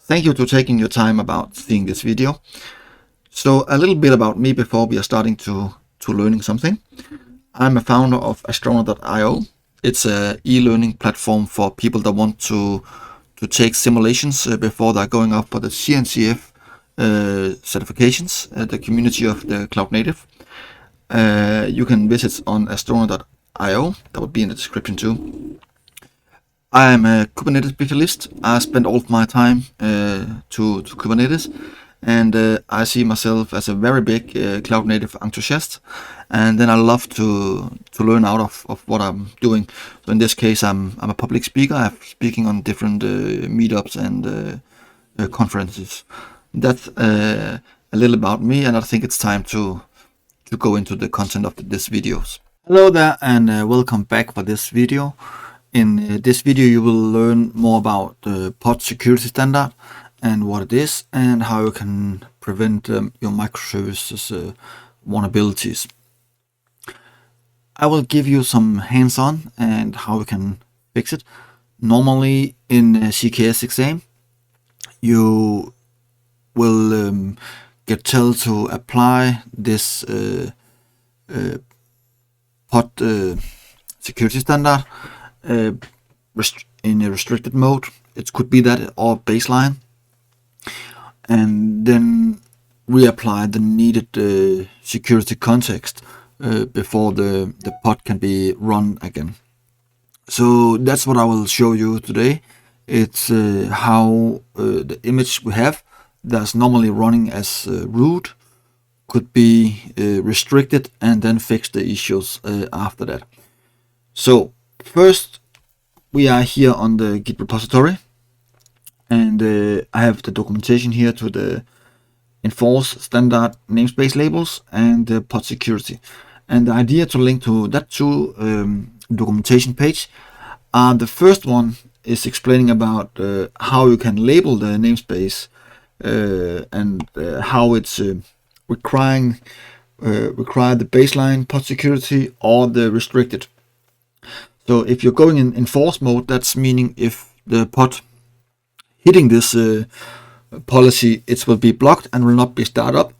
Thank you for taking your time about seeing this video. So a little bit about me before we are starting to learning something. I'm a founder of Astronomer.io. It's an e-learning platform for people that want to take simulations before they're going up for the CNCF certifications, the community of the cloud native. You can visit on Astronomer.io. That would be in the description too. I am a Kubernetes specialist. I spend all of my time to Kubernetes, and I see myself as a very big cloud native enthusiast. And then I love to learn out of what I'm doing. So in this case, I'm a public speaker. I'm speaking on different meetups and conferences. That's a little about me, and I think it's time to go into the content of this videos. Hello there, and welcome back for this video. In this video, you will learn more about the pod security standard and what it is and how you can prevent your microservices vulnerabilities. I will give you some hands-on and how you can fix it. Normally in CKS exam, you will get told to apply this pod security standard in a restricted mode. It could be that or baseline, and then reapply the needed security context before the pod can be run again. So that's what I will show you today. It's how the image we have that's normally running as root could be restricted and then fix the issues after that. So first, we are here on the Git repository, and I have the documentation here to the enforce standard namespace labels and the pod security. And the idea to link to that two documentation page. The first one is explaining about how you can label the namespace and how it's require the baseline pod security or the restricted. So if you're going in enforce mode, that's meaning if the pod hitting this policy, it will be blocked and will not be started up.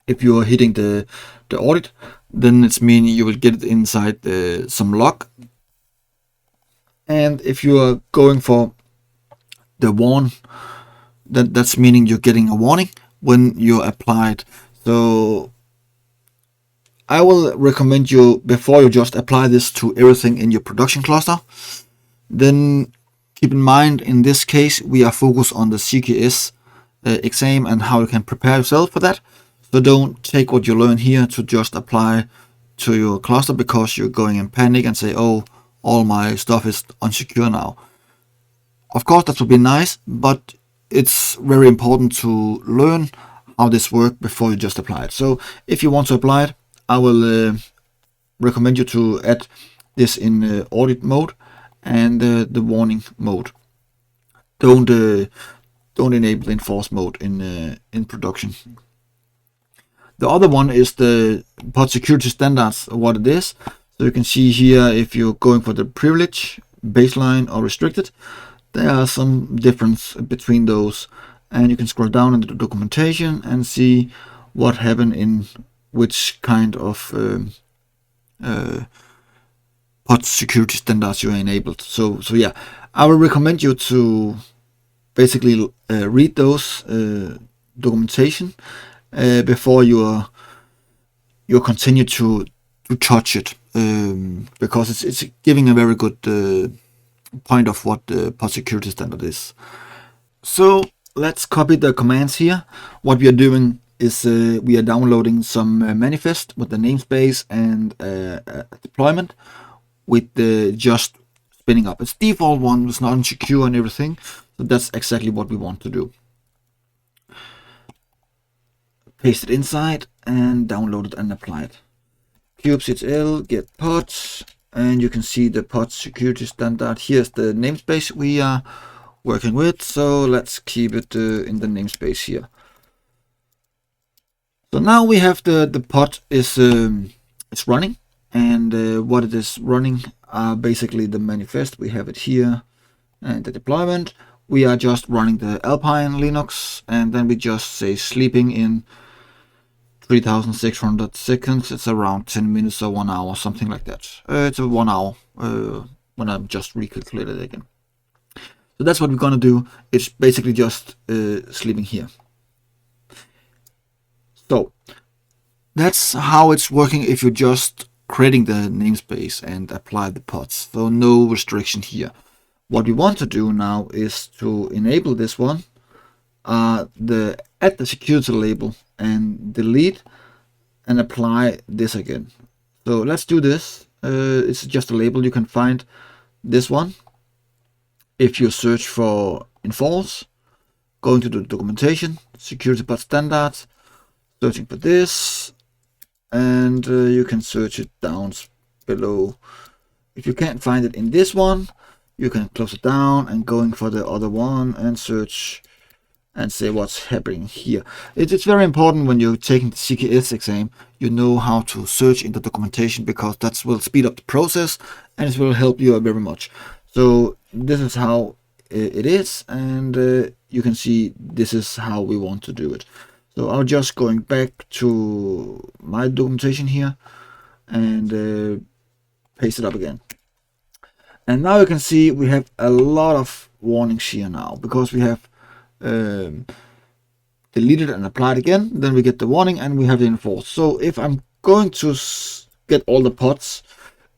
If you are hitting the audit, then it's meaning you will get it inside some log. And if you are going for the warn, that's meaning you're getting a warning when you apply it. So I will recommend you, before you just apply this to everything in your production cluster, then keep in mind in this case we are focused on the CKS exam and how you can prepare yourself for that. So don't take what you learn here to just apply to your cluster because you're going in panic and say, oh, all my stuff is unsecure now. Of course that would be nice, but it's very important to learn how this works before you just apply it. So if you want to apply it, I will recommend you to add this in audit mode and the warning mode. Don't enable the enforce mode in production. The other one is the pod security standards, what it is. So you can see here if you're going for the privilege, baseline or restricted, there are some difference between those, and you can scroll down into the documentation and see what happened in which kind of pod security standards you are enabled. So yeah, I will recommend you to basically read those documentation before you continue to touch it, because it's giving a very good point of what the pod security standard is. So let's copy the commands here. What we are doing is we are downloading some manifest with the namespace and a deployment with the just spinning up. Its default one was not insecure and everything, so that's exactly what we want to do. Paste it inside and download it and apply it. kubectl get pods, and you can see the pod security standard. Here's the namespace we are working with, so let's keep it in the namespace here. So now we have the pod is it's running, and what it is running are basically the manifest. We have it here, and the deployment. we are just running the Alpine Linux, and then we just say sleeping in 3600 seconds. It's around 10 minutes or 1 hour, something like that. It's a 1 hour when I'm just recalculated again. So that's what we're gonna do. It's basically just sleeping here. So that's how it's working if you're just creating the namespace and apply the pods. So no restriction here. What we want to do now is to enable this one, add the security label and delete and apply this again. So let's do this. It's just a label. You can find this one if you search for enforce, going to the documentation, security pod standards, searching for this, and you can search it down below. If you can't find it in this one, you can close it down and going for the other one and search and say what's happening here. It's very important when you're taking the CKS exam, you know how to search in the documentation, because that will speed up the process and it will help you very much. So this is how it is, and you can see this is how we want to do it. So I'm just going back to my documentation here and paste it up again. And now you can see we have a lot of warnings here now, because we have deleted and applied again. Then we get the warning and we have the enforce. So if I'm going to get all the pods,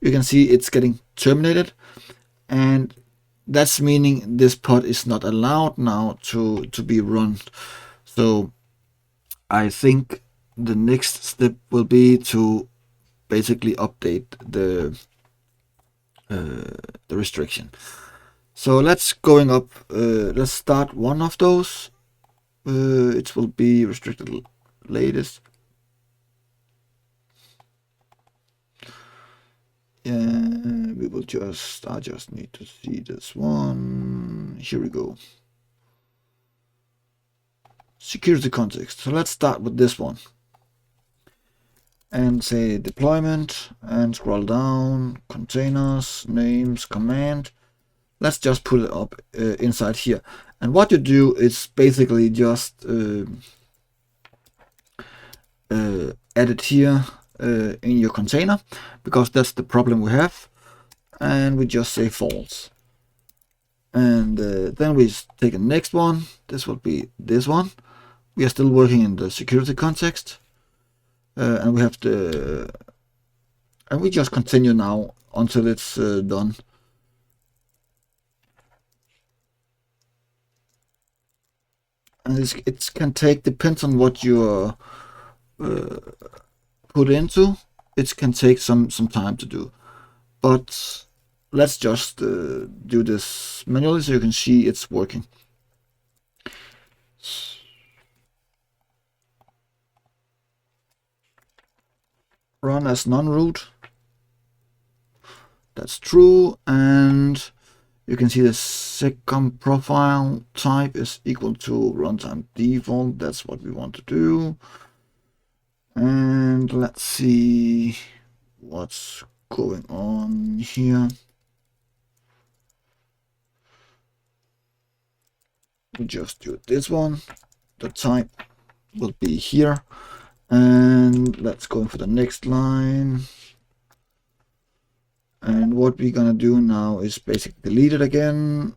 you can see it's getting terminated, and that's meaning this pod is not allowed now to be run. So I think the next step will be to basically update the restriction. So let's going up. Let's start one of those. It will be restricted latest. We will just. I just need to see this one. Here we go. Security context. So let's start with this one and say deployment and scroll down, containers, names, command. Let's just put it up inside here. And what you do is basically just add it here in your container, because that's the problem we have. And we just say false. And then we take the next one. This will be this one. We are still working in the security context. And we have the, and we just continue now until it's done. And it can take, depends on what you put into, it can take some time to do. But let's just do this manually so you can see it's working. runAsNonRoot, that's true, and you can see the seccomp profile type is equal to runtime default. That's what we want to do. And let's see what's going on here. We just do this one. The type will be here. And let's go for the next line. And what we're gonna do now is basically delete it again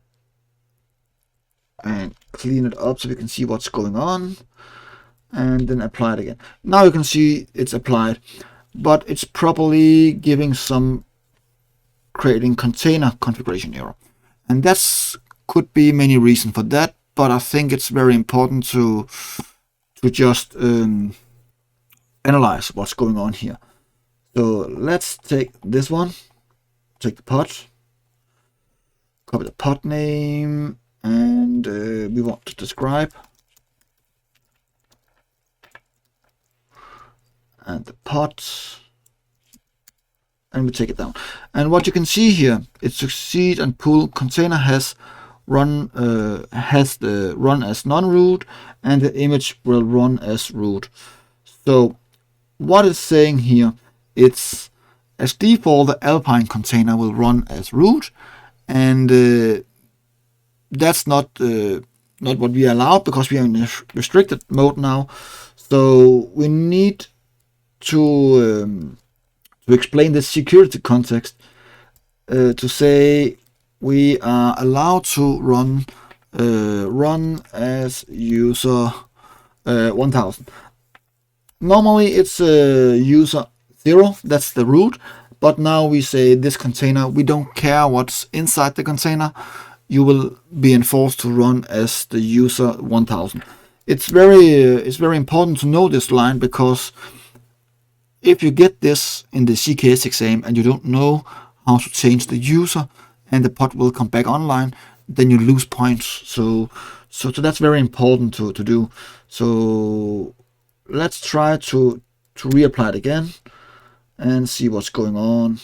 and clean it up so we can see what's going on, and then apply it again. Now you can see it's applied, but it's probably giving some creating container configuration error, and that's could be many reasons for that, but I think it's very important to just analyze what's going on here. So let's take this one, take the pod, copy the pod name, and we want to describe, and the pod, and we take it down. And what you can see here, it succeed and pull container has the runAsNonRoot, and the image will run as root. So what it's saying here, it's as default the Alpine container will run as root, and that's not what we are allowed, because we are in a restricted mode now. So we need to explain the security context, to say we are allowed to run runAsUser 1000. Normally it's user 0, that's the root, but now we say this container, we don't care what's inside the container, you will be enforced to run as the user 1000. It's very important to know this line, because if you get this in the CKS exam and you don't know how to change the user and the pod will come back online, then you lose points. So that's very important to do. So let's try to reapply it again and see what's going on,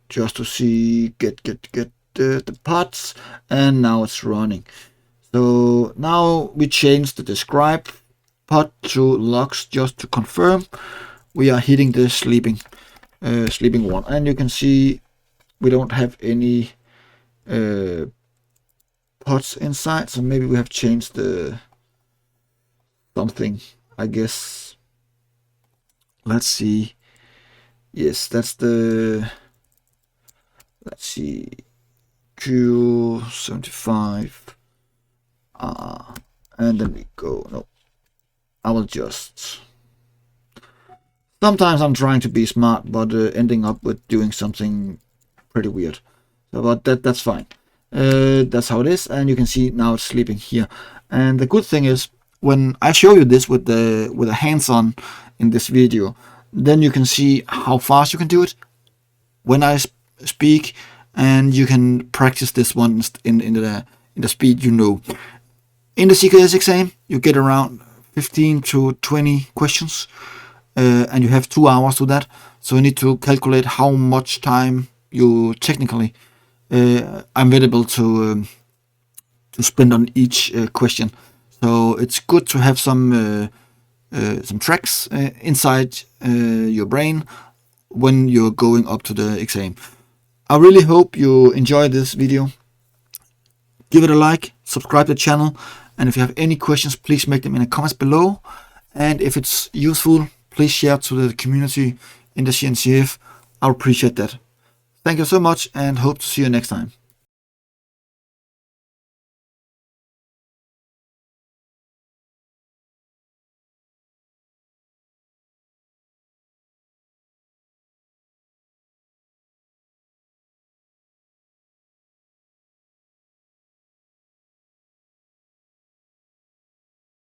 just to see get the pods, and now it's running. So now we change the describe pod to logs just to confirm we are hitting the sleeping one, and you can see we don't have any pods inside, so maybe we have changed the something, I guess. Let's see. Yes, that's the, let's see, Q75, and then we go, no, I will just, sometimes I'm trying to be smart, but ending up with doing something pretty weird. So, but that's fine. That's how it is, and you can see now it's sleeping here. And the good thing is, when I show you this with a hands-on in this video, then you can see how fast you can do it when I speak, and you can practice this one in the speed you know. In the CKS exam, you get around 15 to 20 questions, and you have 2 hours to that. So you need to calculate how much time you technically are available to spend on each question. So it's good to have some tracks inside your brain when you're going up to the exam. I really hope you enjoy this video. Give it a like, subscribe to the channel, and if you have any questions, please make them in the comments below. And if it's useful, please share to the community in the CNCF. I'll appreciate that. Thank you so much, and hope to see you next time.